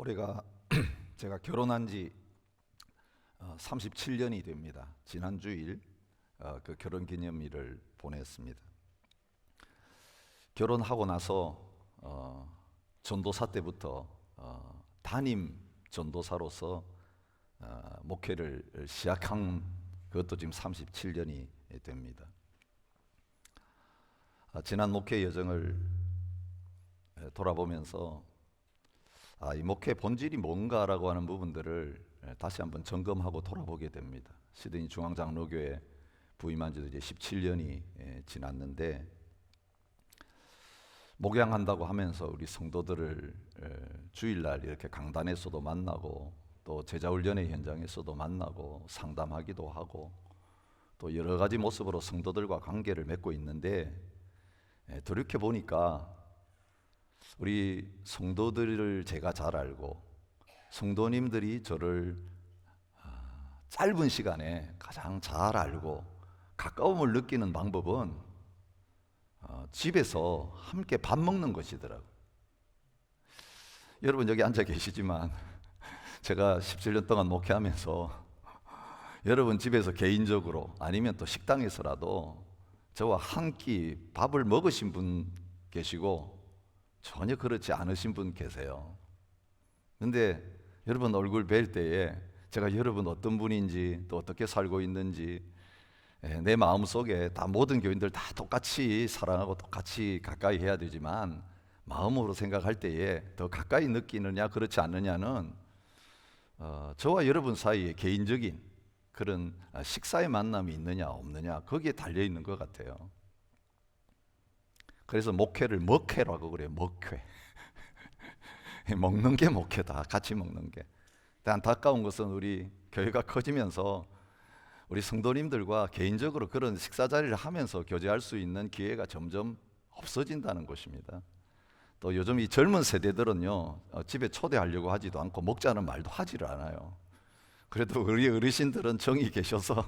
올해가 제가 결혼한 지 37년이 됩니다. 지난 주일 그 결혼 기념일을 보냈습니다. 결혼하고 나서 전도사 때부터 담임 전도사로서 목회를 시작한 그것도 지금 37년이 됩니다. 지난 목회 여정을 돌아보면서 이 목회 본질이 뭔가라고 하는 부분들을 다시 한번 점검하고 돌아보게 됩니다. 시드니 중앙장로교회 부임한 지도 이제 17년이 지났는데, 목양한다고 하면서 우리 성도들을 주일날 이렇게 강단에서도 만나고 또 제자훈련의 현장에서도 만나고 상담하기도 하고 또 여러 가지 모습으로 성도들과 관계를 맺고 있는데, 돌이켜 보니까 우리 성도들을 제가 잘 알고 성도님들이 저를 짧은 시간에 가장 잘 알고 가까움을 느끼는 방법은 집에서 함께 밥 먹는 것이더라고요. 여러분 여기 앉아 계시지만 제가 17년 동안 목회하면서 여러분 집에서 개인적으로 아니면 또 식당에서라도 저와 한 끼 밥을 먹으신 분 계시고 전혀 그렇지 않으신 분 계세요. 근데 여러분 얼굴 뵐 때에 제가 여러분 어떤 분인지 또 어떻게 살고 있는지 내 마음속에 다 모든 교인들 다 똑같이 사랑하고 똑같이 가까이 해야 되지만 마음으로 생각할 때에 더 가까이 느끼느냐 그렇지 않느냐는 저와 여러분 사이에 개인적인 그런 식사의 만남이 있느냐 없느냐 거기에 달려 있는 것 같아요. 그래서 목회를 먹회라고 그래요. 먹회. 먹는 게 목회다. 같이 먹는 게. 근데 안타까운 것은 우리 교회가 커지면서 우리 성도님들과 개인적으로 그런 식사 자리를 하면서 교제할 수 있는 기회가 점점 없어진다는 것입니다. 또 요즘 이 젊은 세대들은요, 집에 초대하려고 하지도 않고 먹자는 말도 하지를 않아요. 그래도 우리 어르신들은 정이 계셔서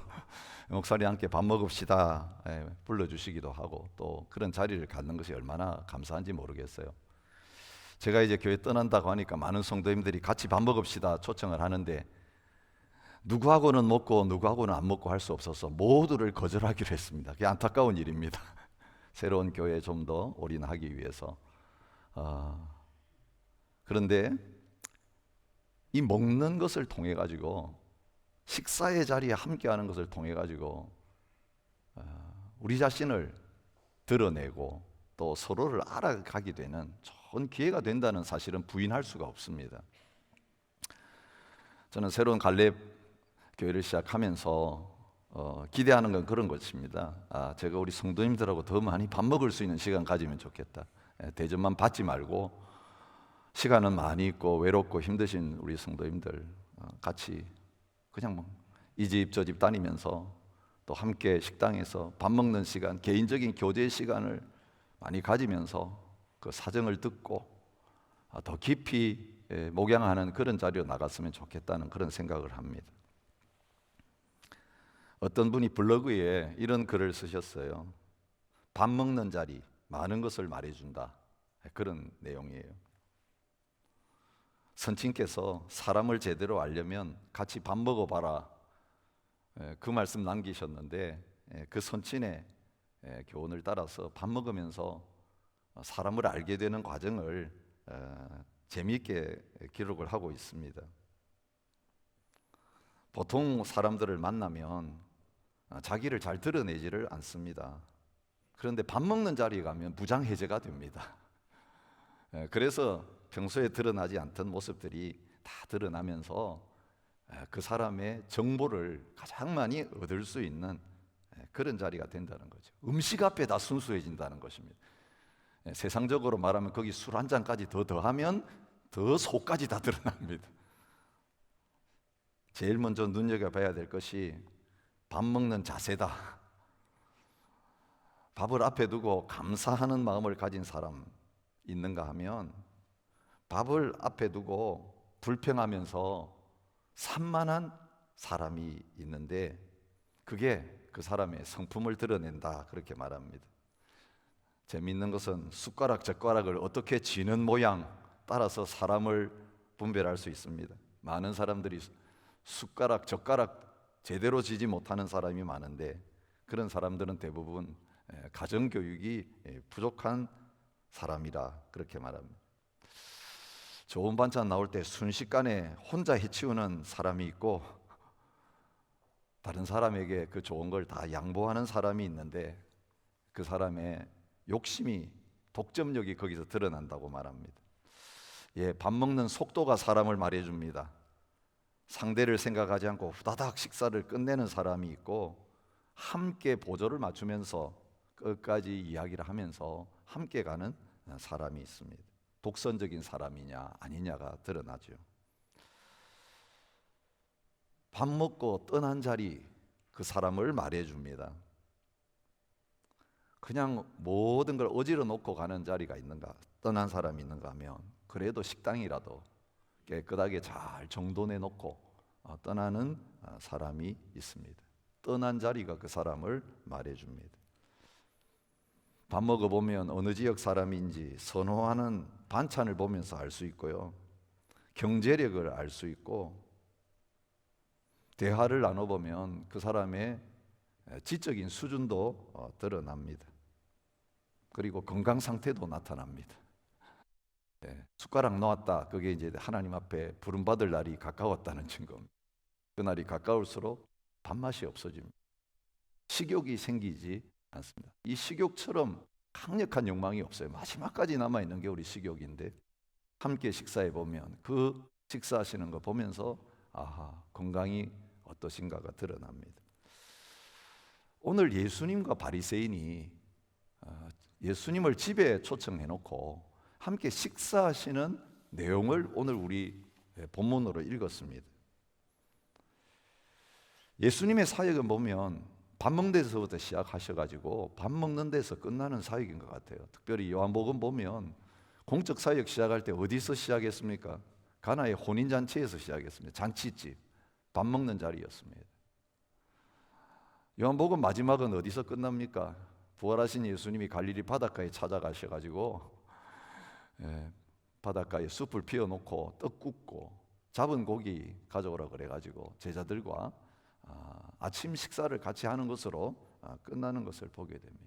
목사님 함께 밥 먹읍시다 불러주시기도 하고 또 그런 자리를 갖는 것이 얼마나 감사한지 모르겠어요. 제가 이제 교회 떠난다고 하니까 많은 성도님들이 같이 밥 먹읍시다 초청을 하는데, 누구하고는 먹고 누구하고는 안 먹고 할 수 없어서 모두를 거절하기로 했습니다. 그게 안타까운 일입니다. 새로운 교회에 좀 더 올인하기 위해서. 그런데 이 먹는 것을 통해 가지고, 식사의 자리에 함께하는 것을 통해 가지고 우리 자신을 드러내고 또 서로를 알아가게 되는 좋은 기회가 된다는 사실은 부인할 수가 없습니다. 저는 새로운 갈렙 교회를 시작하면서 기대하는 건 그런 것입니다. 제가 우리 성도님들하고 더 많이 밥 먹을 수 있는 시간 가지면 좋겠다. 대접만 받지 말고 시간은 많이 있고 외롭고 힘드신 우리 성도님들 같이 그냥 이 집 저 집 다니면서 또 함께 식당에서 밥 먹는 시간, 개인적인 교제 시간을 많이 가지면서 그 사정을 듣고 더 깊이 목양하는 그런 자리로 나갔으면 좋겠다는 그런 생각을 합니다. 어떤 분이 블로그에 이런 글을 쓰셨어요. 밥 먹는 자리, 많은 것을 말해준다. 그런 내용이에요. 선친께서 사람을 제대로 알려면 같이 밥 먹어봐라, 그 말씀 남기셨는데, 그 선친의 교훈을 따라서 밥 먹으면서 사람을 알게 되는 과정을 재미있게 기록을 하고 있습니다. 보통 사람들을 만나면 자기를 잘 드러내지를 않습니다. 그런데 밥 먹는 자리에 가면 무장해제가 됩니다. 그래서 평소에 드러나지 않던 모습들이 다 드러나면서 그 사람의 정보를 가장 많이 얻을 수 있는 그런 자리가 된다는 거죠. 음식 앞에 다 순수해진다는 것입니다. 세상적으로 말하면 거기 술 한 잔까지 더 더하면 더 속까지 다 드러납니다. 제일 먼저 눈여겨봐야 될 것이 밥 먹는 자세다. 밥을 앞에 두고 감사하는 마음을 가진 사람 있는가 하면, 밥을 앞에 두고 불평하면서 산만한 사람이 있는데 그게 그 사람의 성품을 드러낸다, 그렇게 말합니다. 재미있는 것은 숟가락 젓가락을 어떻게 쥐는 모양 따라서 사람을 분별할 수 있습니다. 많은 사람들이 숟가락, 젓가락 제대로 지지 못하는 사람이 많은데 그런 사람들은 대부분 가정교육이 부족한 사람이라 그렇게 말합니다. 좋은 반찬 나올 때 순식간에 혼자 해치우는 사람이 있고 다른 사람에게 그 좋은 걸 다 양보하는 사람이 있는데 그 사람의 욕심이, 독점력이 거기서 드러난다고 말합니다. 밥 먹는 속도가 사람을 말해줍니다. 상대를 생각하지 않고 후다닥 식사를 끝내는 사람이 있고 함께 보조를 맞추면서 끝까지 이야기를 하면서 함께 가는 사람이 있습니다. 독선적인 사람이냐 아니냐가 드러나죠. 밥 먹고 떠난 자리, 그 사람을 말해줍니다. 그냥 모든 걸 어지러 놓고 가는 자리가 있는가, 떠난 사람이 있는가 하면 그래도 식당이라도 깨끗하게 잘 정돈해 놓고 떠나는 사람이 있습니다. 떠난 자리가 그 사람을 말해줍니다. 밥 먹어보면 어느 지역 사람인지 선호하는 반찬을 보면서 알 수 있고요, 경제력을 알 수 있고, 대화를 나눠보면 그 사람의 지적인 수준도 드러납니다. 그리고 건강 상태도 나타납니다. 숟가락 놓았다, 그게 이제 하나님 앞에 부름받을 날이 가까웠다는 증거입니다. 그날이 가까울수록 밥맛이 없어집니다. 식욕이 생기지 않습니다. 이 식욕처럼 강력한 욕망이 없어요. 마지막까지 남아있는 게 우리 식욕인데 함께 식사해 보면 그 식사하시는 거 보면서 아하, 건강이 어떠신가가 드러납니다. 오늘 예수님과 바리새인이 예수님을 집에 초청해 놓고 함께 식사하시는 내용을 오늘 우리 본문으로 읽었습니다. 예수님의 사역은 보면 밥 먹는 데서부터 시작하셔가지고 밥 먹는 데서 끝나는 사역인 것 같아요. 특별히 요한복음 보면 공적 사역 시작할 때 어디서 시작했습니까? 가나의 혼인잔치에서 시작했습니다. 잔치집, 밥 먹는 자리였습니다. 요한복음 마지막은 어디서 끝납니까? 부활하신 예수님이 갈릴리 바닷가에 찾아가셔가지고 바닷가에 숲을 피워놓고 떡 굽고 잡은 고기 가져오라 그래가지고 제자들과 아침 식사를 같이 하는 것으로 끝나는 것을 보게 됩니다.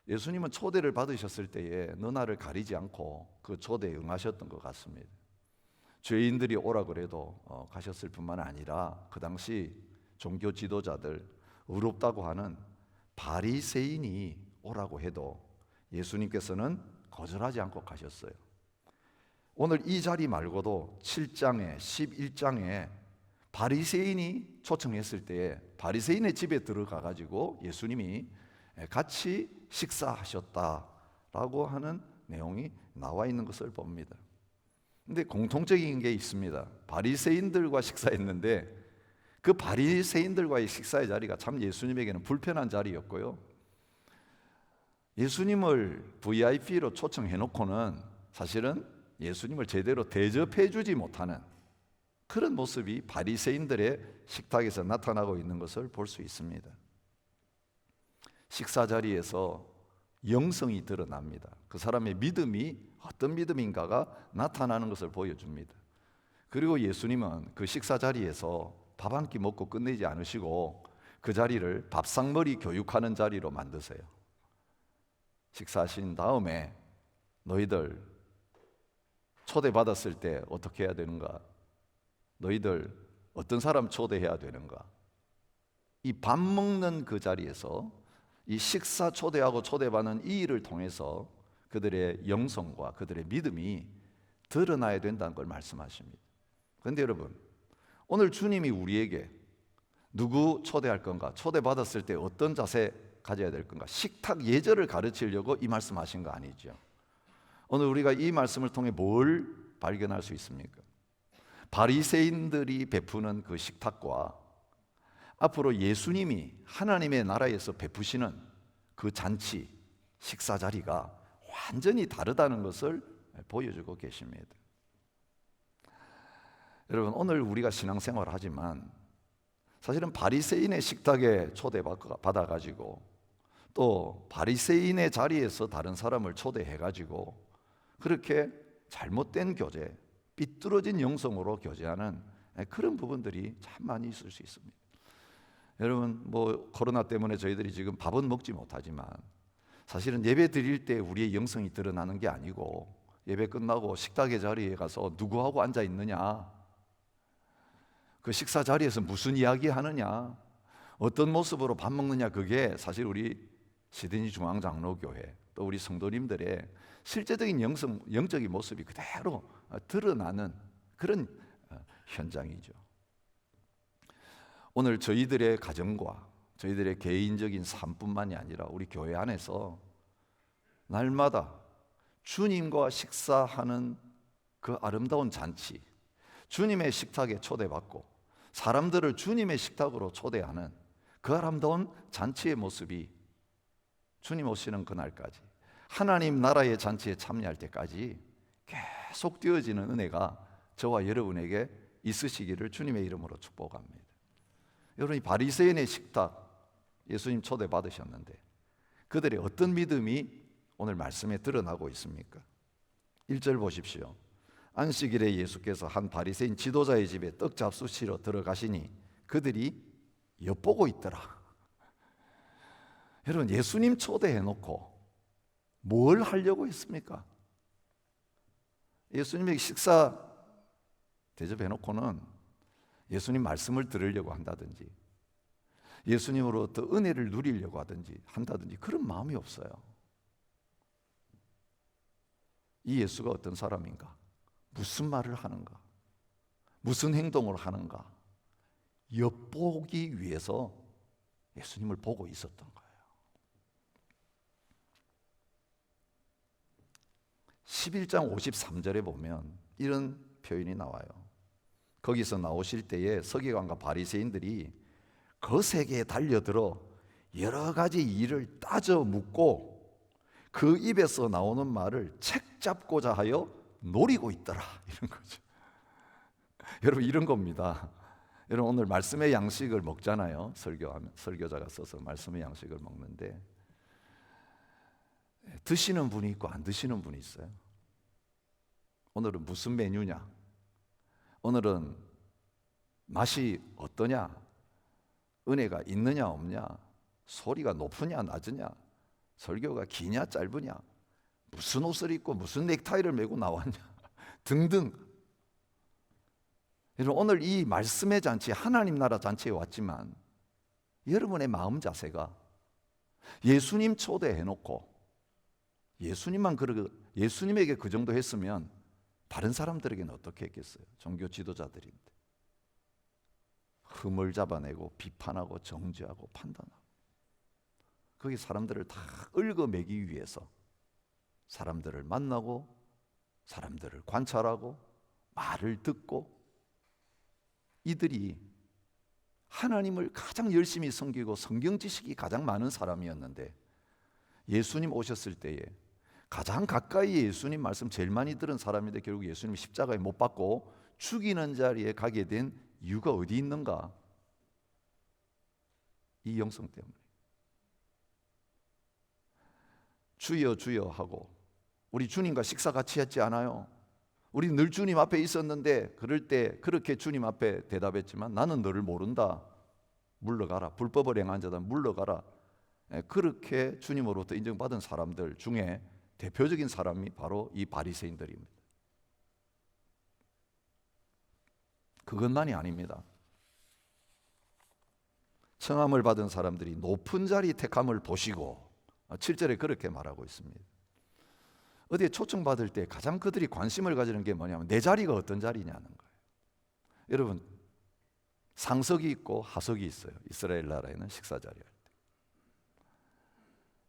예수님은 초대를 받으셨을 때에 너나를 가리지 않고 그 초대에 응하셨던 것 같습니다. 죄인들이 오라 그래도 가셨을 뿐만 아니라 그 당시 종교 지도자들, 의롭다고 하는 바리새인이 오라고 해도 예수님께서는 거절하지 않고 가셨어요. 오늘 이 자리 말고도 7장에 11장에 바리새인이 초청했을 때에 바리새인의 집에 들어가 가지고 예수님이 같이 식사하셨다라고 하는 내용이 나와 있는 것을 봅니다. 근데 공통적인 게 있습니다. 바리새인들과 식사했는데 그 바리새인들과의 식사의 자리가 참 예수님에게는 불편한 자리였고요, 예수님을 VIP로 초청해 놓고는 사실은 예수님을 제대로 대접해 주지 못하는 그런 모습이 바리새인들의 식탁에서 나타나고 있는 것을 볼 수 있습니다. 식사 자리에서 영성이 드러납니다. 그 사람의 믿음이 어떤 믿음인가가 나타나는 것을 보여줍니다. 그리고 예수님은 그 식사 자리에서 밥 한 끼 먹고 끝내지 않으시고 그 자리를 밥상머리 교육하는 자리로 만드세요. 식사하신 다음에 너희들 초대받았을 때 어떻게 해야 되는가? 너희들 어떤 사람 초대해야 되는가? 이 밥 먹는 그 자리에서 이 식사 초대하고 초대받는 이 일을 통해서 그들의 영성과 그들의 믿음이 드러나야 된다는 걸 말씀하십니다. 그런데 여러분, 오늘 주님이 우리에게 누구 초대할 건가? 초대받았을 때 어떤 자세 가져야 될 건가? 식탁 예절을 가르치려고 이 말씀하신 거 아니죠. 오늘 우리가 이 말씀을 통해 뭘 발견할 수 있습니까? 바리새인들이 베푸는 그 식탁과 앞으로 예수님이 하나님의 나라에서 베푸시는 그 잔치, 식사 자리가 완전히 다르다는 것을 보여주고 계십니다. 여러분, 오늘 우리가 신앙생활을 하지만 사실은 바리새인의 식탁에 초대받아가지고 또 바리새인의 자리에서 다른 사람을 초대해가지고 그렇게 잘못된 교제, 삐뚤어진 영성으로 교제하는 그런 부분들이 참 많이 있을 수 있습니다. 여러분, 뭐 코로나 때문에 저희들이 지금 밥은 먹지 못하지만 사실은 예배 드릴 때 우리의 영성이 드러나는 게 아니고, 예배 끝나고 식탁의 자리에 가서 누구하고 앉아 있느냐, 그 식사 자리에서 무슨 이야기 하느냐, 어떤 모습으로 밥 먹느냐, 그게 사실 우리 시드니 중앙장로교회 또 우리 성도님들의 실제적인 영적인 모습이 그대로 드러나는 그런 현장이죠. 오늘 저희들의 가정과 저희들의 개인적인 삶뿐만이 아니라 우리 교회 안에서 날마다 주님과 식사하는 그 아름다운 잔치, 주님의 식탁에 초대받고 사람들을 주님의 식탁으로 초대하는 그 아름다운 잔치의 모습이 주님 오시는 그날까지, 하나님 나라의 잔치에 참여할 때까지 계속 되어지는 은혜가 저와 여러분에게 있으시기를 주님의 이름으로 축복합니다. 여러분, 이 바리새인의 식탁 예수님 초대받으셨는데 그들의 어떤 믿음이 오늘 말씀에 드러나고 있습니까? 1절 보십시오. 안식일에 예수께서 한 바리새인 지도자의 집에 떡 잡수시러 들어가시니 그들이 엿보고 있더라. 여러분, 예수님 초대해놓고 뭘 하려고 했습니까? 예수님에게 식사 대접해놓고는 예수님 말씀을 들으려고 한다든지 예수님으로부터 은혜를 누리려고 한다든지 그런 마음이 없어요. 이 예수가 어떤 사람인가? 무슨 말을 하는가? 무슨 행동을 하는가? 엿보기 위해서 예수님을 보고 있었던 거예요. 11장 53절에 보면 이런 표현이 나와요. 거기서 나오실 때에 서기관과 바리새인들이 거세게 달려들어 여러 가지 일을 따져 묻고 그 입에서 나오는 말을 책잡고자 하여 노리고 있더라, 이런 거죠. 여러분, 이런 겁니다. 여러분, 오늘 말씀의 양식을 먹잖아요. 설교자가 써서 말씀의 양식을 먹는데 드시는 분이 있고 안 드시는 분이 있어요. 오늘은 무슨 메뉴냐? 오늘은 맛이 어떠냐? 은혜가 있느냐 없냐? 소리가 높으냐 낮으냐? 설교가 기냐 짧으냐? 무슨 옷을 입고 무슨 넥타이를 메고 나왔냐? 등등. 여러분, 오늘 이 말씀의 잔치, 하나님 나라 잔치에 왔지만 여러분의 마음 자세가 예수님 초대해놓고 예수님에게 그 정도 했으면 다른 사람들에게는 어떻게 했겠어요? 종교 지도자들인데 흠을 잡아내고 비판하고 정죄하고 판단하고, 거기 사람들을 다 얽어매기 위해서 사람들을 만나고 사람들을 관찰하고 말을 듣고, 이들이 하나님을 가장 열심히 섬기고 성경 지식이 가장 많은 사람이었는데 예수님 오셨을 때에 가장 가까이 예수님 말씀 제일 많이 들은 사람인데 결국 예수님 십자가에 못 박고 죽이는 자리에 가게 된 이유가 어디 있는가? 이 영성 때문에. 주여 주여 하고 우리 주님과 식사 같이 했지 않아요? 우리 늘 주님 앞에 있었는데 그럴 때 그렇게 주님 앞에 대답했지만 나는 너를 모른다. 물러가라. 불법을 행한 자다. 물러가라. 그렇게 주님으로부터 인정받은 사람들 중에 대표적인 사람이 바로 이 바리새인들입니다. 그것만이 아닙니다. 청함을 받은 사람들이 높은 자리 택함을 보시고 7절에 그렇게 말하고 있습니다. 어디에 초청받을 때 가장 그들이 관심을 가지는 게 뭐냐면 내 자리가 어떤 자리냐는 거예요. 여러분, 상석이 있고 하석이 있어요. 이스라엘 나라에는 식사 자리 할 때.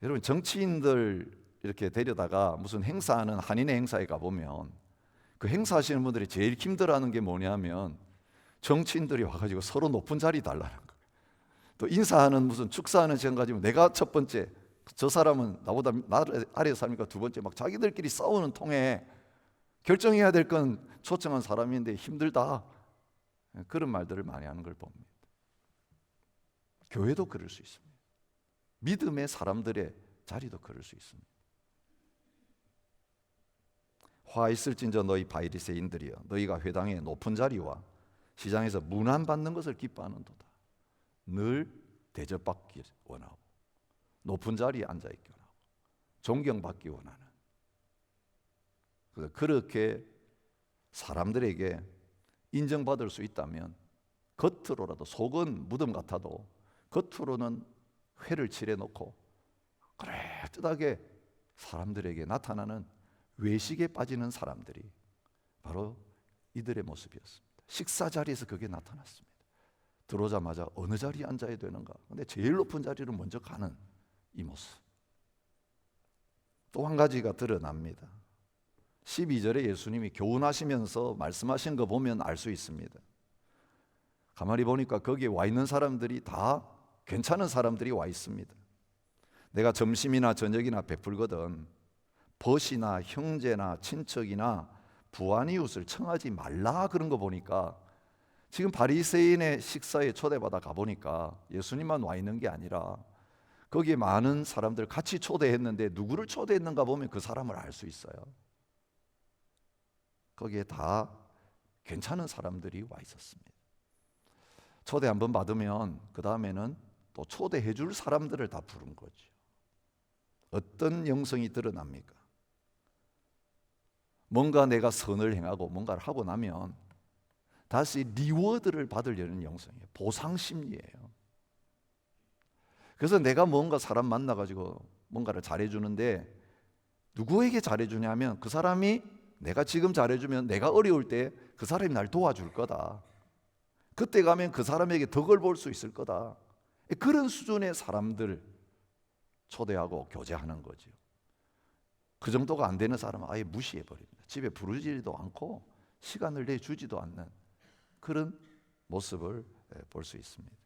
여러분, 정치인들 이렇게 데려다가 무슨 행사하는 한인의 행사에 가보면 그 행사하시는 분들이 제일 힘들어하는 게 뭐냐면 정치인들이 와가지고 서로 높은 자리 달라는 거예요. 또 인사하는 무슨 축사하는 시간 가지고 내가 첫 번째, 저 사람은 나보다 아래에 삽니까 두 번째, 막 자기들끼리 싸우는 통에 결정해야 될 건 초청한 사람인데 힘들다, 그런 말들을 많이 하는 걸 봅니다. 교회도 그럴 수 있습니다. 믿음의 사람들의 자리도 그럴 수 있습니다. 화 있을진저 너희 바리새인들이여, 너희가 회당의 높은 자리와 시장에서 문안받는 것을 기뻐하는도다. 늘 대접받기 원하고 높은 자리에 앉아있기 원하고 존경받기 원하는, 그렇게 사람들에게 인정받을 수 있다면 겉으로라도, 속은 무덤 같아도 겉으로는 회를 칠해놓고 그럴듯하게 사람들에게 나타나는 외식에 빠지는 사람들이 바로 이들의 모습이었습니다. 식사 자리에서 그게 나타났습니다. 들어오자마자 어느 자리에 앉아야 되는가, 근데 제일 높은 자리로 먼저 가는 이 모습. 또 한 가지가 드러납니다. 12절에 예수님이 교훈하시면서 말씀하신 거 보면 알 수 있습니다. 가만히 보니까 거기에 와 있는 사람들이 다 괜찮은 사람들이 와 있습니다. 내가 점심이나 저녁이나 베풀거든 벗이나 형제나 친척이나 부한 이웃을 청하지 말라, 그런 거 보니까 지금 바리새인의 식사에 초대받아 가보니까 예수님만 와 있는 게 아니라 거기에 많은 사람들 같이 초대했는데 누구를 초대했는가 보면 그 사람을 알 수 있어요. 거기에 다 괜찮은 사람들이 와 있었습니다. 초대 한번 받으면 그 다음에는 또 초대해 줄 사람들을 다 부른 거죠. 어떤 영성이 드러납니까? 뭔가 내가 선을 행하고 뭔가를 하고 나면 다시 리워드를 받으려는 영성이에요. 보상 심리예요. 그래서 내가 뭔가 사람 만나가지고 뭔가를 잘해주는데 누구에게 잘해주냐면 그 사람이 내가 지금 잘해주면 내가 어려울 때 그 사람이 날 도와줄 거다. 그때 가면 그 사람에게 덕을 볼 수 있을 거다. 그런 수준의 사람들 초대하고 교제하는 거죠. 그 정도가 안 되는 사람은 아예 무시해버립니다. 집에 부르지도 않고 시간을 내주지도 않는 그런 모습을 볼 수 있습니다.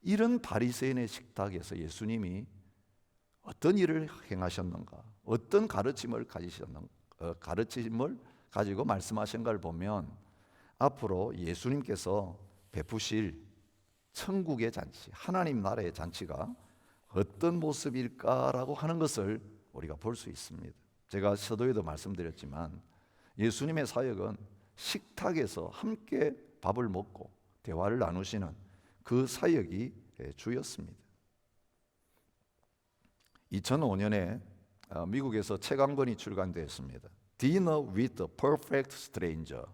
이런 바리새인의 식탁에서 예수님이 어떤 일을 행하셨는가, 어떤 가르침을 가지고 말씀하신 걸 보면 앞으로 예수님께서 베푸실 천국의 잔치, 하나님 나라의 잔치가 어떤 모습일까라고 하는 것을 우리가 볼 수 있습니다. 제가 서두에도 말씀드렸지만 예수님의 사역은 식탁에서 함께 밥을 먹고 대화를 나누시는 그 사역이 주였습니다. 2005년에 미국에서 책 한 권이 출간되었습니다. Dinner with the Perfect Stranger,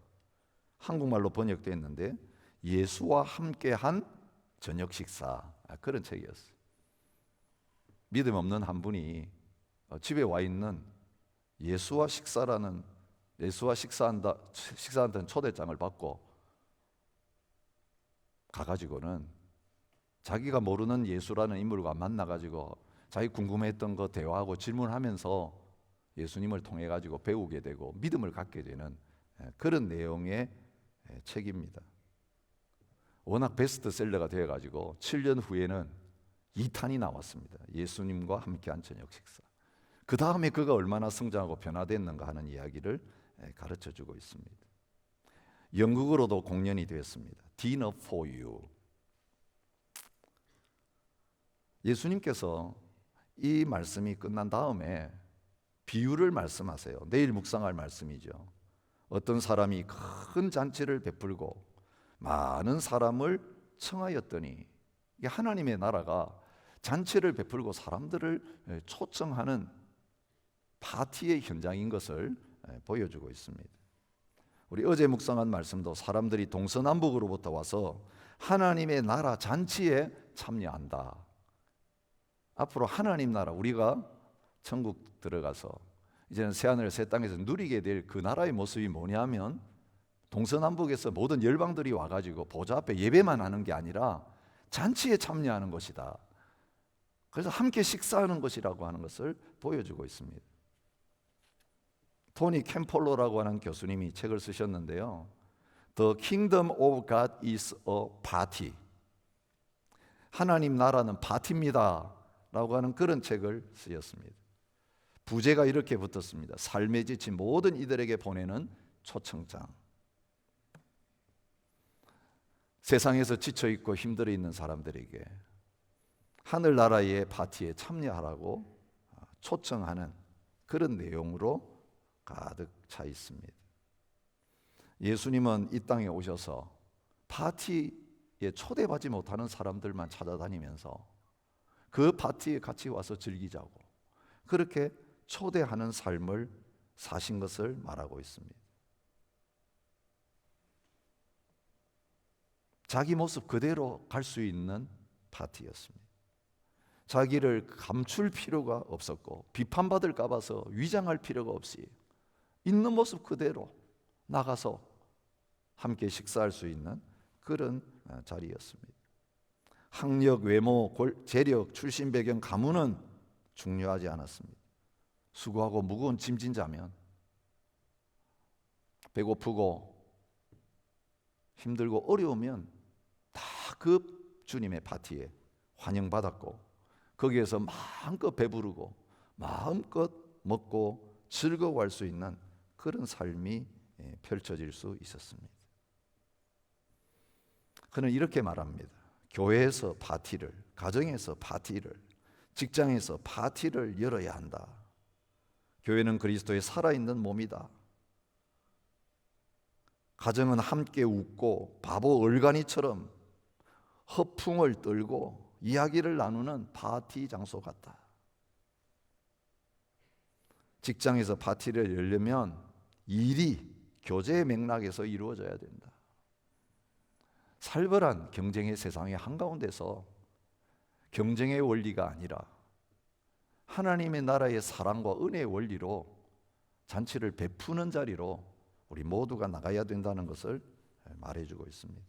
한국말로 번역되었는데 예수와 함께한 저녁 식사, 그런 책이었어요. 믿음 없는 한 분이 집에 와 있는 예수와 식사한다는 초대장을 받고 가가지고는 자기가 모르는 예수라는 인물과 만나가지고 자기 궁금했던 거 대화하고 질문하면서 예수님을 통해 가지고 배우게 되고 믿음을 갖게 되는 그런 내용의 책입니다. 워낙 베스트셀러가 되어 가지고 7년 후에는 2탄이 나왔습니다. 예수님과 함께한 저녁 식사. 그 다음에 그가 얼마나 성장하고 변화됐는가 하는 이야기를 가르쳐 주고 있습니다. 영국어로도 공연이 되었습니다. Dinner for you. 예수님께서 이 말씀이 끝난 다음에 비유를 말씀하세요. 내일 묵상할 말씀이죠. 어떤 사람이 큰 잔치를 베풀고 많은 사람을 청하였더니, 이게 하나님의 나라가 잔치를 베풀고 사람들을 초청하는 파티의 현장인 것을 보여주고 있습니다. 우리 어제 묵상한 말씀도 사람들이 동서남북으로부터 와서 하나님의 나라 잔치에 참여한다. 앞으로 하나님 나라, 우리가 천국 들어가서 이제는 새하늘 새 땅에서 누리게 될 그 나라의 모습이 뭐냐면 동서남북에서 모든 열방들이 와가지고 보좌 앞에 예배만 하는 게 아니라 잔치에 참여하는 것이다. 그래서 함께 식사하는 것이라고 하는 것을 보여주고 있습니다. 토니 캠폴로라고 하는 교수님이 책을 쓰셨는데요. The Kingdom of God is a party. 하나님 나라는 파티입니다 라고 하는 그런 책을 쓰셨습니다. 부제가 이렇게 붙었습니다. 삶에 지친 모든 이들에게 보내는 초청장. 세상에서 지쳐있고 힘들어 있는 사람들에게 하늘나라의 파티에 참여하라고 초청하는 그런 내용으로 가득 차 있습니다. 예수님은 이 땅에 오셔서 파티에 초대받지 못하는 사람들만 찾아다니면서 그 파티에 같이 와서 즐기자고 그렇게 초대하는 삶을 사신 것을 말하고 있습니다. 자기 모습 그대로 갈 수 있는 파티였습니다. 자기를 감출 필요가 없었고 비판받을까 봐서 위장할 필요가 없이 있는 모습 그대로 나가서 함께 식사할 수 있는 그런 자리였습니다. 학력, 외모, 재력, 출신 배경, 가문은 중요하지 않았습니다. 수고하고 무거운 짐진 자면 배고프고 힘들고 어려우면 다 그 주님의 파티에 환영받았고 거기에서 마음껏 배부르고 마음껏 먹고 즐거워할 수 있는 그런 삶이 펼쳐질 수 있었습니다. 그는 이렇게 말합니다. 교회에서 파티를, 가정에서 파티를, 직장에서 파티를 열어야 한다. 교회는 그리스도의 살아있는 몸이다. 가정은 함께 웃고 바보 얼간이처럼 허풍을 떨고 이야기를 나누는 파티 장소 같다. 직장에서 파티를 열려면 일이 교제의 맥락에서 이루어져야 된다. 살벌한 경쟁의 세상의 한가운데서 경쟁의 원리가 아니라 하나님의 나라의 사랑과 은혜의 원리로 잔치를 베푸는 자리로 우리 모두가 나가야 된다는 것을 말해주고 있습니다.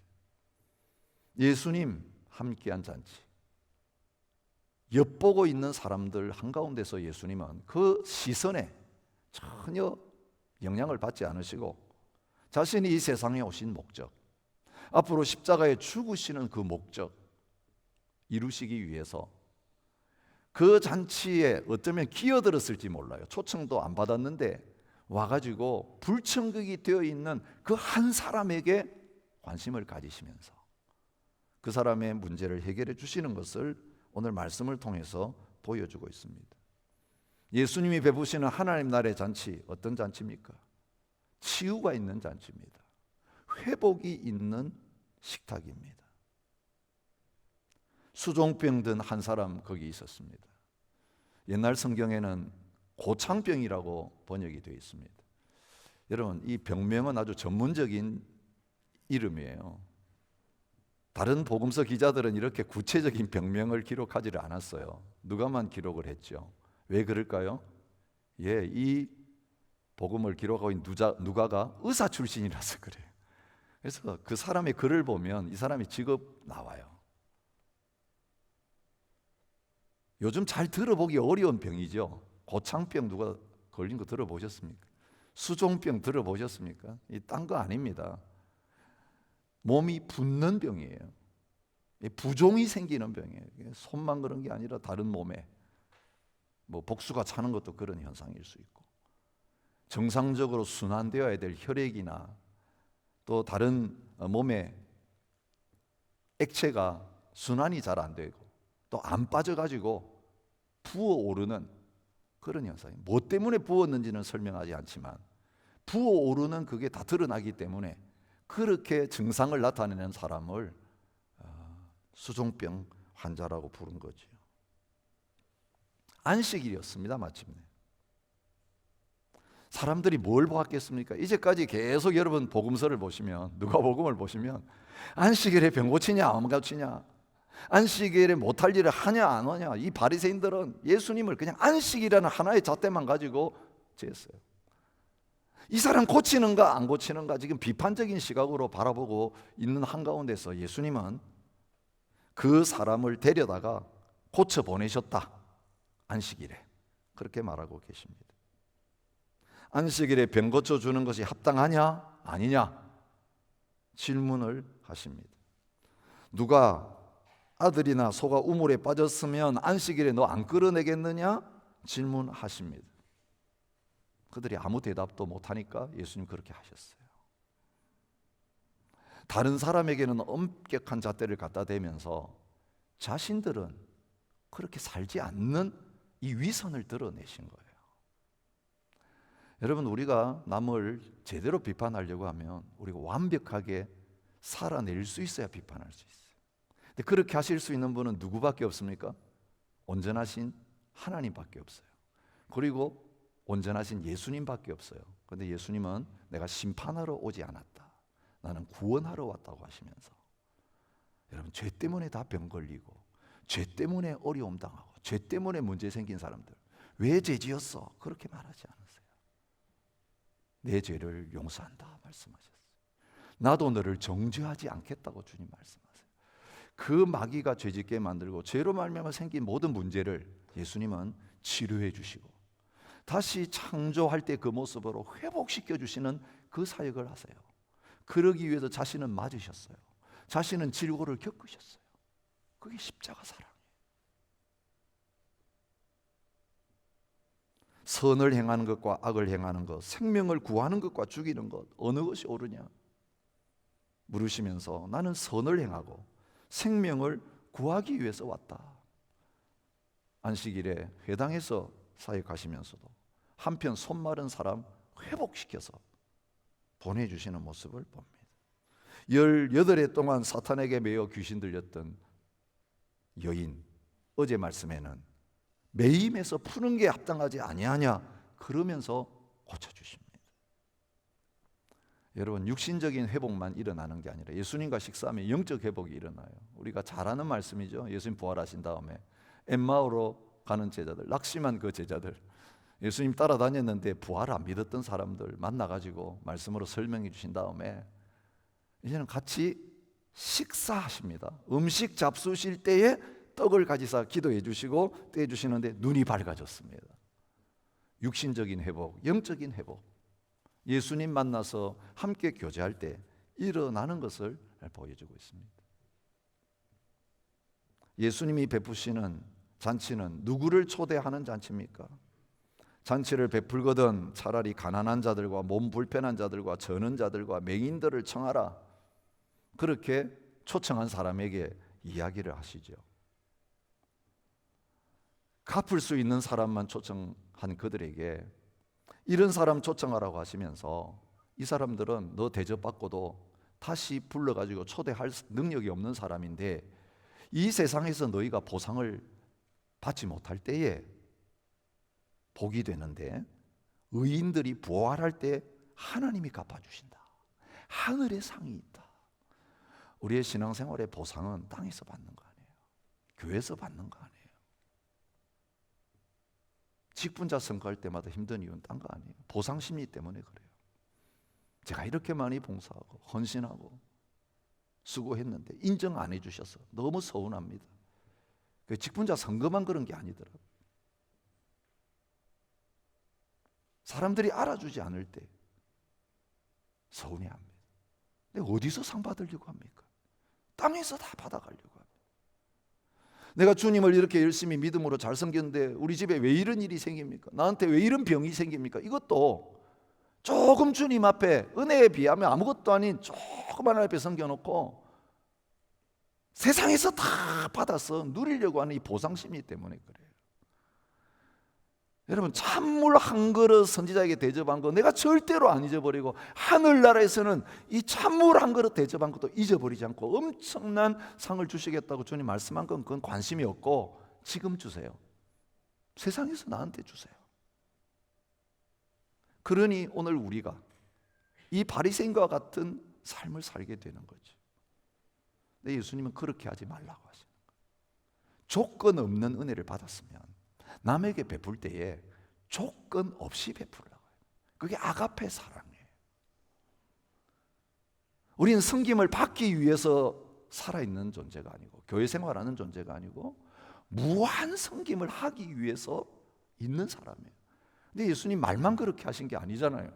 예수님 함께한 잔치, 엿보고 있는 사람들 한가운데서 예수님은 그 시선에 전혀 영향을 받지 않으시고 자신이 이 세상에 오신 목적, 앞으로 십자가에 죽으시는 그 목적 이루시기 위해서 그 잔치에 어쩌면 기어들었을지 몰라요. 초청도 안 받았는데 와가지고 불청객이 되어 있는 그 한 사람에게 관심을 가지시면서 그 사람의 문제를 해결해 주시는 것을 오늘 말씀을 통해서 보여주고 있습니다. 예수님이 베푸시는 하나님 나라의 잔치, 어떤 잔치입니까? 치유가 있는 잔치입니다. 회복이 있는 식탁입니다. 수종병 든 한 사람 거기 있었습니다. 옛날 성경에는 고창병이라고 번역이 되어 있습니다. 여러분, 이 병명은 아주 전문적인 이름이에요. 다른 복음서 기자들은 이렇게 구체적인 병명을 기록하지를 않았어요. 누가만 기록을 했죠. 왜 그럴까요? 이 복음을 기록하고 있는 누가가 의사 출신이라서 그래요. 그래서 그 사람의 글을 보면 이 사람의 직업 나와요. 요즘 잘 들어보기 어려운 병이죠. 고창병 누가 걸린 거 들어보셨습니까? 수종병 들어보셨습니까? 이 딴 거 아닙니다. 몸이 붓는 병이에요. 부종이 생기는 병이에요. 손만 그런 게 아니라 다른 몸에 뭐 복수가 차는 것도 그런 현상일 수 있고 정상적으로 순환되어야 될 혈액이나 또 다른 몸의 액체가 순환이 잘 안 되고 또 안 빠져가지고 부어오르는 그런 현상이 뭐 때문에 부었는지는 설명하지 않지만 부어오르는 그게 다 드러나기 때문에 그렇게 증상을 나타내는 사람을 수종병 환자라고 부른 거죠. 안식일이었습니다. 마침내 사람들이 뭘 보았겠습니까? 이제까지 계속 여러분 복음서를 보시면 누가복음을 보시면 안식일에 병 고치냐 안 고치냐 안식일에 못할 일을 하냐 안 하냐 이 바리새인들은 예수님을 그냥 안식이라는 하나의 잣대만 가지고 재었어요. 이 사람 고치는가 안 고치는가 지금 비판적인 시각으로 바라보고 있는 한가운데서 예수님은 그 사람을 데려다가 고쳐 보내셨다. 안식일에 그렇게 말하고 계십니다. 안식일에 병 고쳐주는 것이 합당하냐 아니냐 질문을 하십니다. 누가 아들이나 소가 우물에 빠졌으면 안식일에 너 안 끌어내겠느냐 질문하십니다. 그들이 아무 대답도 못하니까 예수님 그렇게 하셨어요. 다른 사람에게는 엄격한 잣대를 갖다 대면서 자신들은 그렇게 살지 않는 이 위선을 드러내신 거예요. 여러분, 우리가 남을 제대로 비판하려고 하면 우리가 완벽하게 살아낼 수 있어야 비판할 수 있어요. 근데 그렇게 하실 수 있는 분은 누구밖에 없습니까? 온전하신 하나님밖에 없어요. 그리고 온전하신 예수님밖에 없어요. 그런데 예수님은 내가 심판하러 오지 않았다, 나는 구원하러 왔다고 하시면서, 여러분, 죄 때문에 다 병 걸리고 죄 때문에 어려움 당하고 죄 때문에 문제 생긴 사람들 왜 죄 지었어? 그렇게 말하지 않으세요. 내 죄를 용서한다 말씀하셨어요. 나도 너를 정죄하지 않겠다고 주님 말씀하세요. 그 마귀가 죄짓게 만들고 죄로 말미암아 생긴 모든 문제를 예수님은 치료해 주시고 다시 창조할 때 그 모습으로 회복시켜 주시는 그 사역을 하세요. 그러기 위해서 자신은 맞으셨어요. 자신은 질고를 겪으셨어요. 그게 십자가 사랑이에요. 선을 행하는 것과 악을 행하는 것, 생명을 구하는 것과 죽이는 것, 어느 것이 옳으냐 물으시면서 나는 선을 행하고 생명을 구하기 위해서 왔다. 안식일에 회당에서 사역하시면서도 한편 손마른 사람 회복시켜서 보내주시는 모습을 봅니다. 18해 동안 사탄에게 매여 귀신 들렸던 여인, 어제 말씀에는 매임에서 푸는 게 합당하지 아니하냐 그러면서 고쳐주십니다. 여러분, 육신적인 회복만 일어나는 게 아니라 예수님과 식사하면 영적 회복이 일어나요. 우리가 잘 아는 말씀이죠. 예수님 부활하신 다음에 엠마오로 가는 제자들, 낙심한 그 제자들, 예수님 따라다녔는데 부활을 안 믿었던 사람들 만나가지고 말씀으로 설명해 주신 다음에 이제는 같이 식사하십니다. 음식 잡수실 때에 떡을 가지사 기도해 주시고 떼 주시는데 눈이 밝아졌습니다. 육신적인 회복, 영적인 회복, 예수님 만나서 함께 교제할 때 일어나는 것을 보여주고 있습니다. 예수님이 베푸시는 잔치는 누구를 초대하는 잔치입니까? 잔치를 베풀거든 차라리 가난한 자들과 몸 불편한 자들과 저는 자들과 맹인들을 청하라, 그렇게 초청한 사람에게 이야기를 하시죠. 갚을 수 있는 사람만 초청한 그들에게 이런 사람 초청하라고 하시면서 이 사람들은 너 대접받고도 다시 불러가지고 초대할 능력이 없는 사람인데 이 세상에서 너희가 보상을 받지 못할 때에 복이 되는데 의인들이 부활할 때 하나님이 갚아주신다. 하늘의 상이 있다. 우리의 신앙생활의 보상은 땅에서 받는 거 아니에요. 교회에서 받는 거 아니에요. 직분자 선거할 때마다 힘든 이유는 딴 거 아니에요. 보상 심리 때문에 그래요. 제가 이렇게 많이 봉사하고 헌신하고 수고했는데 인정 안 해주셔서 너무 서운합니다. 직분자 선거만 그런 게 아니더라고요. 사람들이 알아주지 않을 때 서운해합니다. 근데 어디서 상 받으려고 합니까? 땅에서 다 받아가려고 합니다. 내가 주님을 이렇게 열심히 믿음으로 잘 섬겼는데 우리 집에 왜 이런 일이 생깁니까? 나한테 왜 이런 병이 생깁니까? 이것도 조금 주님 앞에 은혜에 비하면 아무것도 아닌 조그만 앞에 섬겨놓고 세상에서 다 받아서 누리려고 하는 이 보상심리 때문에 그래요. 여러분, 찬물 한 그릇 선지자에게 대접한 거 내가 절대로 안 잊어버리고 하늘나라에서는 이 찬물 한 그릇 대접한 것도 잊어버리지 않고 엄청난 상을 주시겠다고 주님 말씀한 건 그건 관심이 없고 지금 주세요. 세상에서 나한테 주세요. 그러니 오늘 우리가 이 바리새인과 같은 삶을 살게 되는 거죠. 근데 예수님은 그렇게 하지 말라고 하시는 거예요. 조건 없는 은혜를 받았으면 남에게 베풀 때에 조건 없이 베풀라고 해요. 그게 아가페 사랑이에요. 우리는 섬김을 받기 위해서 살아있는 존재가 아니고 교회 생활하는 존재가 아니고 무한 섬김을 하기 위해서 있는 사람이에요. 근데 예수님 말만 그렇게 하신 게 아니잖아요.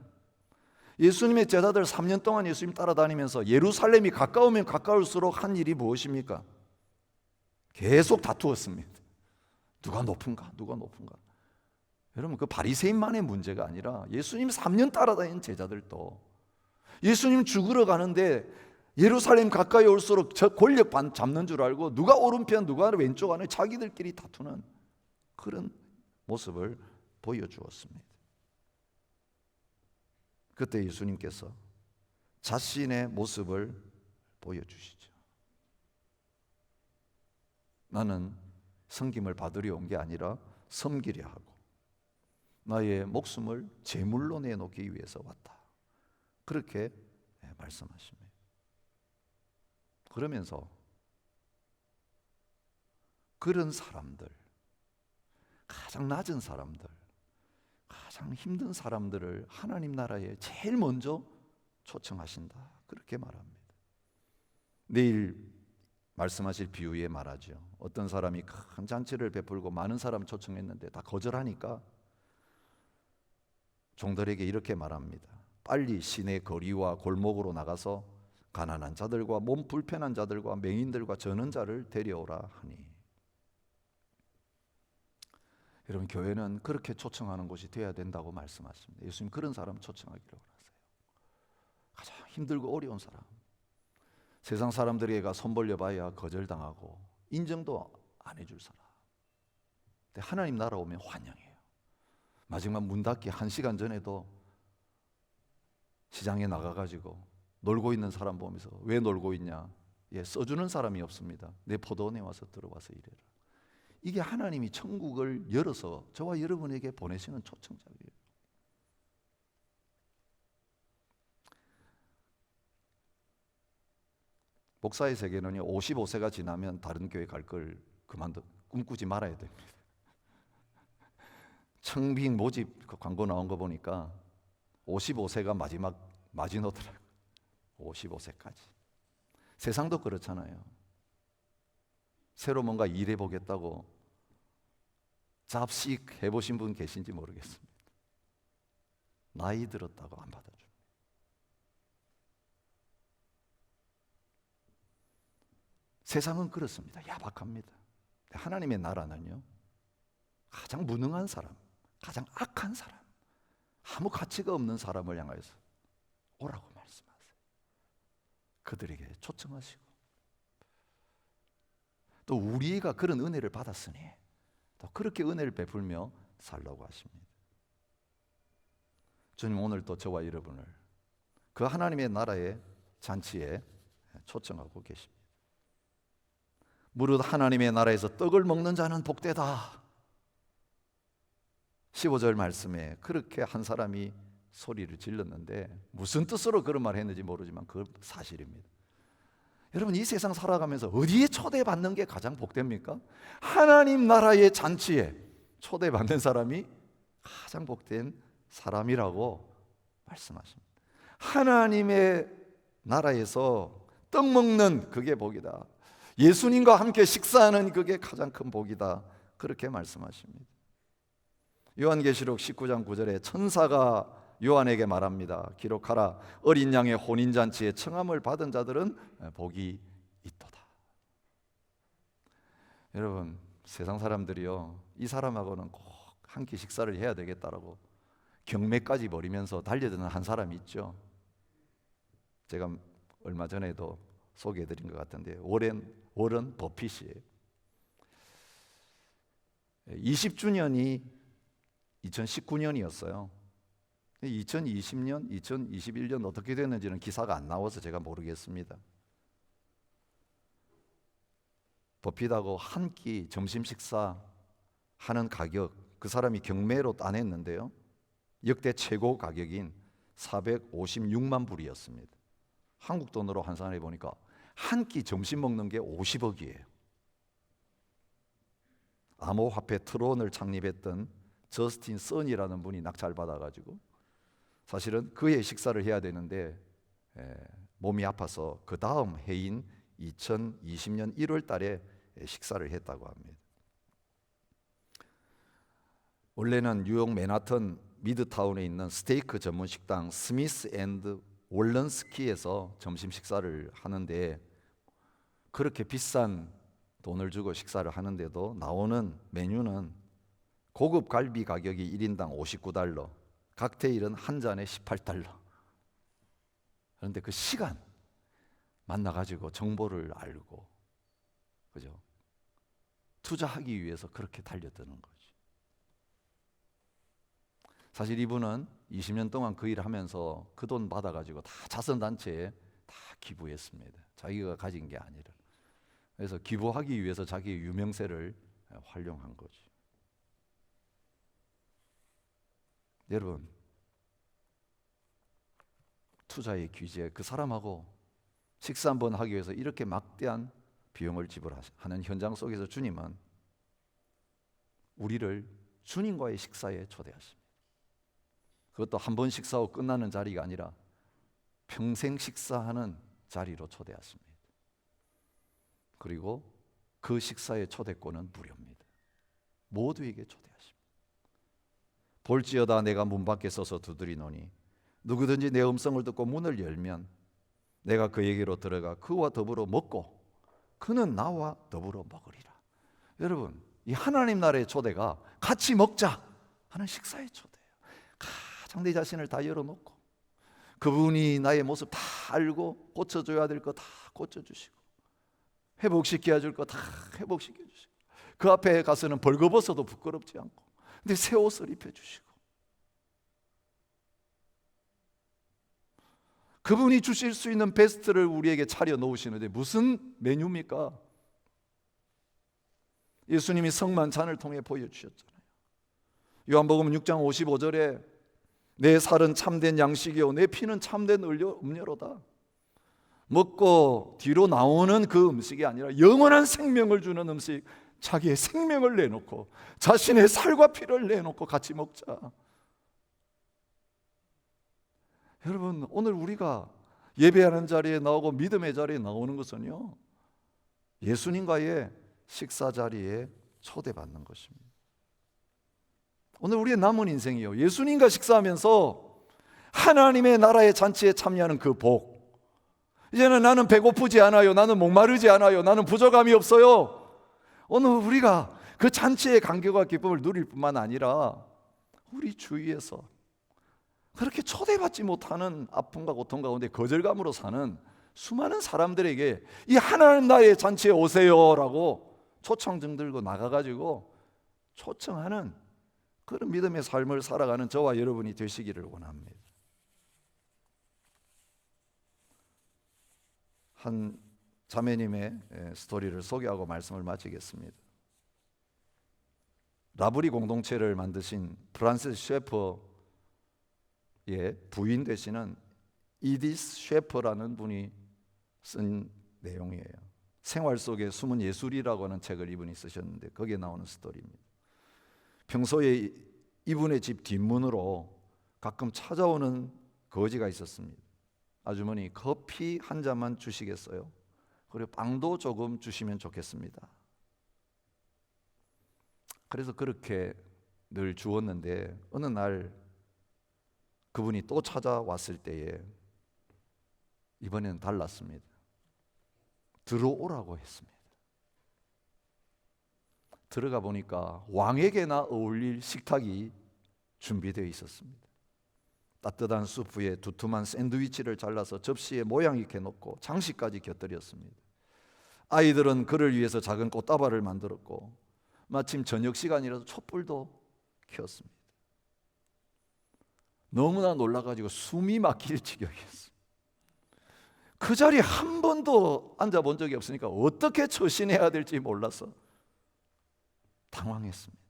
예수님의 제자들 3년 동안 예수님 따라다니면서 예루살렘이 가까우면 가까울수록 한 일이 무엇입니까? 계속 다투었습니다. 누가 높은가? 누가 높은가? 여러분, 그 바리새인만의 문제가 아니라 예수님 3년 따라다니는 제자들도 예수님 죽으러 가는데 예루살렘 가까이 올수록 저 권력 잡는 줄 알고 누가 오른편 누가 왼쪽 안에 자기들끼리 다투는 그런 모습을 보여주었습니다. 그때 예수님께서 자신의 모습을 보여주시죠. 나는 섬김을 받으려 온 게 아니라 섬기려 하고 나의 목숨을 제물로 내놓기 위해서 왔다. 그렇게 말씀하십니다. 그러면서 그런 사람들, 가장 낮은 사람들, 가장 힘든 사람들을 하나님 나라에 제일 먼저 초청하신다. 그렇게 말합니다. 내일 말씀하실 비유에 말하죠. 어떤 사람이 큰 잔치를 베풀고 많은 사람 초청했는데 다 거절하니까 종들에게 이렇게 말합니다. 빨리 시내 거리와 골목으로 나가서 가난한 자들과 몸 불편한 자들과 맹인들과 저는 자를 데려오라 하니. 여러분, 교회는 그렇게 초청하는 곳이 되어야 된다고 말씀하십니다. 예수님 그런 사람 초청하기를 원하세요. 가장 힘들고 어려운 사람, 세상 사람들에게 손 벌려봐야 거절당하고 인정도 안 해줄 사람. 근데 하나님 나라 오면 환영해요. 마지막 문 닫기 1시간 전에도 시장에 나가가지고 놀고 있는 사람 보면서 왜 놀고 있냐? 써주는 사람이 없습니다. 내 포도원에 와서 들어와서 일해라. 이게 하나님이 천국을 열어서 저와 여러분에게 보내시는 초청장이에요. 목사의 세계는요, 55세가 지나면 다른 교회 갈 걸 그만둬 꿈꾸지 말아야 됩니다. 청빙 모집 그 광고 나온 거 보니까 55세가 마지막 마지노더라고요. 55세까지. 세상도 그렇잖아요. 새로 뭔가 일해 보겠다고 잡식 해보신 분 계신지 모르겠습니다. 나이 들었다고 안 받아줍니다. 세상은 그렇습니다. 야박합니다. 하나님의 나라는요, 가장 무능한 사람, 가장 악한 사람, 아무 가치가 없는 사람을 향해서 오라고 말씀하세요. 그들에게 초청하시고 또 우리가 그런 은혜를 받았으니 또 그렇게 은혜를 베풀며 살라고 하십니다. 주님 오늘 또 저와 여러분을 그 하나님의 나라의 잔치에 초청하고 계십니다. 무릇 하나님의 나라에서 떡을 먹는 자는 복되다. 15절 말씀에 그렇게 한 사람이 소리를 질렀는데 무슨 뜻으로 그런 말을 했는지 모르지만 그건 사실입니다. 여러분, 이 세상 살아가면서 어디에 초대받는 게 가장 복됩니까? 하나님 나라의 잔치에 초대받는 사람이 가장 복된 사람이라고 말씀하십니다. 하나님의 나라에서 떡 먹는 그게 복이다. 예수님과 함께 식사하는 그게 가장 큰 복이다. 그렇게 말씀하십니다. 요한계시록 19장 9절에 천사가 요한에게 말합니다. 기록하라. 어린 양의 혼인잔치에 청함을 받은 자들은 복이 있도다. 여러분, 세상 사람들이요, 이 사람하고는 꼭 한 끼 식사를 해야 되겠다라고 경매까지 벌이면서 달려드는 한 사람이 있죠. 제가 얼마 전에도 소개해드린 것 같은데 워런 버핏이에요. 20주년이 2019년이었어요. 2020년, 2021년 어떻게 됐는지는 기사가 안 나와서 제가 모르겠습니다. 버핏하고 한 끼 점심 식사 하는 가격, 그 사람이 경매로 따냈는데요, 역대 최고 가격인 456만 불이었습니다. 한국 돈으로 환산해 보니까 한 끼 점심 먹는 게 50억이에요. 암호화폐 트론을 창립했던 저스틴 선이라는 분이 낙찰받아가지고 사실은 그의 식사를 해야 되는데 몸이 아파서 그 다음 해인 2020년 1월 달에 식사를 했다고 합니다. 원래는 뉴욕 맨하튼 미드타운에 있는 스테이크 전문 식당 스미스 앤드 월런스키에서 점심 식사를 하는데, 그렇게 비싼 돈을 주고 식사를 하는데도 나오는 메뉴는 고급 갈비 가격이 1인당 59달러, 칵테일은 한 잔에 18달러. 그런데 그 시간 만나가지고 정보를 알고, 그죠? 투자하기 위해서 그렇게 달려드는 거죠. 사실 이분은 20년 동안 그 일을 하면서 그 돈 받아가지고 다 자선단체에 다 기부했습니다. 자기가 가진 게 아니라. 그래서 기부하기 위해서 자기의 유명세를 활용한 거죠. 여러분, 투자의 귀재, 그 사람하고 식사 한번 하기 위해서 이렇게 막대한 비용을 지불하는 현장 속에서 주님은 우리를 주님과의 식사에 초대하십니다. 그것도 한 번 식사하고 끝나는 자리가 아니라 평생 식사하는 자리로 초대하십니다. 그리고 그 식사의 초대권은 무료입니다. 모두에게 초대하십니다. 볼지어다 내가 문 밖에 서서 두드리노니 누구든지 내 음성을 듣고 문을 열면 내가 그에게로 들어가 그와 더불어 먹고 그는 나와 더불어 먹으리라. 여러분, 이 하나님 나라의 초대가 같이 먹자 하는 식사의 초대예요. 가장 내 자신을 다 열어놓고 그분이 나의 모습 다 알고 고쳐줘야 될 거 다 고쳐주시고 회복시켜야 줄 거 다 회복시켜주시고 그 앞에 가서는 벌거벗어도 부끄럽지 않고 근데 새 옷을 입혀주시고 그분이 주실 수 있는 베스트를 우리에게 차려 놓으시는데 무슨 메뉴입니까? 예수님이 성만찬을 통해 보여주셨잖아요. 요한복음 6장 55절에 내 살은 참된 양식이요 내 피는 참된 음료로다. 먹고 뒤로 나오는 그 음식이 아니라 영원한 생명을 주는 음식, 자기의 생명을 내놓고 자신의 살과 피를 내놓고 같이 먹자. 여러분, 오늘 우리가 예배하는 자리에 나오고 믿음의 자리에 나오는 것은요, 예수님과의 식사 자리에 초대받는 것입니다. 오늘 우리의 남은 인생이요, 예수님과 식사하면서 하나님의 나라의 잔치에 참여하는 그 복. 이제는 나는 배고프지 않아요. 나는 목마르지 않아요. 나는 부족함이 없어요. 오늘 우리가 그 잔치의 감격과 기쁨을 누릴 뿐만 아니라 우리 주위에서 그렇게 초대받지 못하는 아픔과 고통 가운데 거절감으로 사는 수많은 사람들에게 이 하나님 나라의 잔치에 오세요라고 초청증 들고 나가가지고 초청하는 그런 믿음의 삶을 살아가는 저와 여러분이 되시기를 원합니다. 한 자매님의 스토리를 소개하고 말씀을 마치겠습니다. 라브리 공동체를 만드신 프란시스 셰퍼 부인 되시는 이디스 셰퍼라는 분이 쓴 내용이에요. 생활 속의 숨은 예술이라고 하는 책을 이분이 쓰셨는데 거기에 나오는 스토리입니다. 평소에 이분의 집 뒷문으로 가끔 찾아오는 거지가 있었습니다. 아주머니, 커피 한 잔만 주시겠어요? 그리고 빵도 조금 주시면 좋겠습니다. 그래서 그렇게 늘 주었는데 어느 날 그분이 또 찾아왔을 때에 이번에는 달랐습니다. 들어오라고 했습니다. 들어가 보니까 왕에게나 어울릴 식탁이 준비되어 있었습니다. 따뜻한 수프에 두툼한 샌드위치를 잘라서 접시에 모양 있게 놓고 장식까지 곁들였습니다. 아이들은 그를 위해서 작은 꽃다발을 만들었고 마침 저녁 시간이라서 촛불도 켰습니다. 너무나 놀라가지고 숨이 막힐 지경이었어요. 그 자리에 한 번도 앉아본 적이 없으니까 어떻게 처신해야 될지 몰라서 당황했습니다.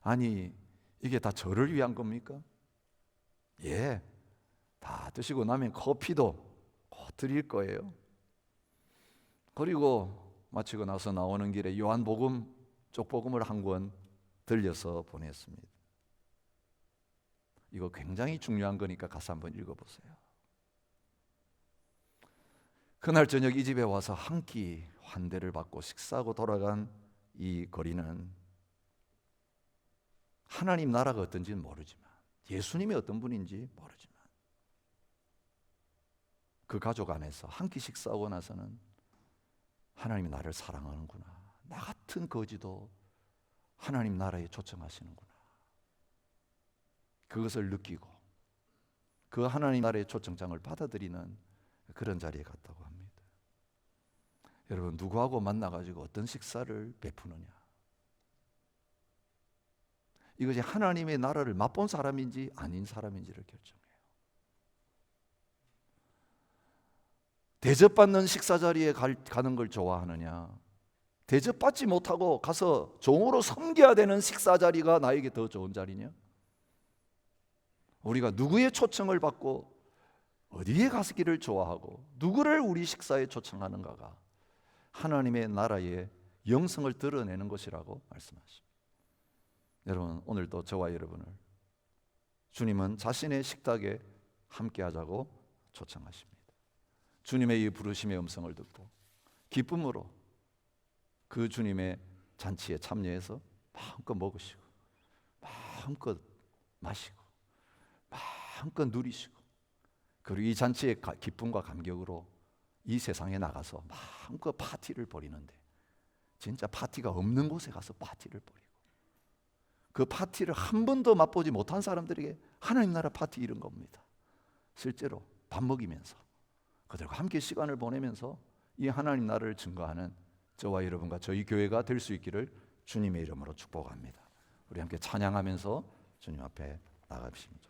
아니, 이게 다 저를 위한 겁니까? 예, 다 드시고 나면 커피도 곧 드릴 거예요. 그리고 마치고 나서 나오는 길에 요한복음 쪽복음을 한 권 들려서 보냈습니다. 이거 굉장히 중요한 거니까 가서 한번 읽어보세요. 그날 저녁 이 집에 와서 한 끼 환대를 받고 식사하고 돌아간 이 거리는 하나님 나라가 어떤지는 모르지만 예수님이 어떤 분인지 모르지만 그 가족 안에서 한 끼 식사하고 나서는 하나님이 나를 사랑하는구나, 나 같은 거지도 하나님 나라에 초청하시는구나, 그것을 느끼고 그 하나님 나라의 초청장을 받아들이는 그런 자리에 갔다고 합니다. 여러분, 누구하고 만나가지고 어떤 식사를 베푸느냐, 이것이 하나님의 나라를 맛본 사람인지 아닌 사람인지를 결정해요. 대접받는 식사 자리에 가는 걸 좋아하느냐, 대접받지 못하고 가서 종으로 섬겨야 되는 식사 자리가 나에게 더 좋은 자리냐? 우리가 누구의 초청을 받고 어디에 가기를 좋아하고 누구를 우리 식사에 초청하는가가 하나님의 나라의 영성을 드러내는 것이라고 말씀하십니다. 여러분, 오늘도 저와 여러분을 주님은 자신의 식탁에 함께하자고 초청하십니다. 주님의 이 부르심의 음성을 듣고 기쁨으로 그 주님의 잔치에 참여해서 마음껏 먹으시고 마음껏 마시고 마음껏 누리시고, 그리고 이 잔치의 기쁨과 감격으로 이 세상에 나가서 마음껏 파티를 벌이는데, 진짜 파티가 없는 곳에 가서 파티를 벌이고, 그 파티를 한 번도 맛보지 못한 사람들에게 하나님 나라 파티 이런 겁니다. 실제로 밥 먹이면서 그들과 함께 시간을 보내면서 이 하나님 나라를 증거하는 저와 여러분과 저희 교회가 될 수 있기를 주님의 이름으로 축복합니다. 우리 함께 찬양하면서 주님 앞에 나가십시다.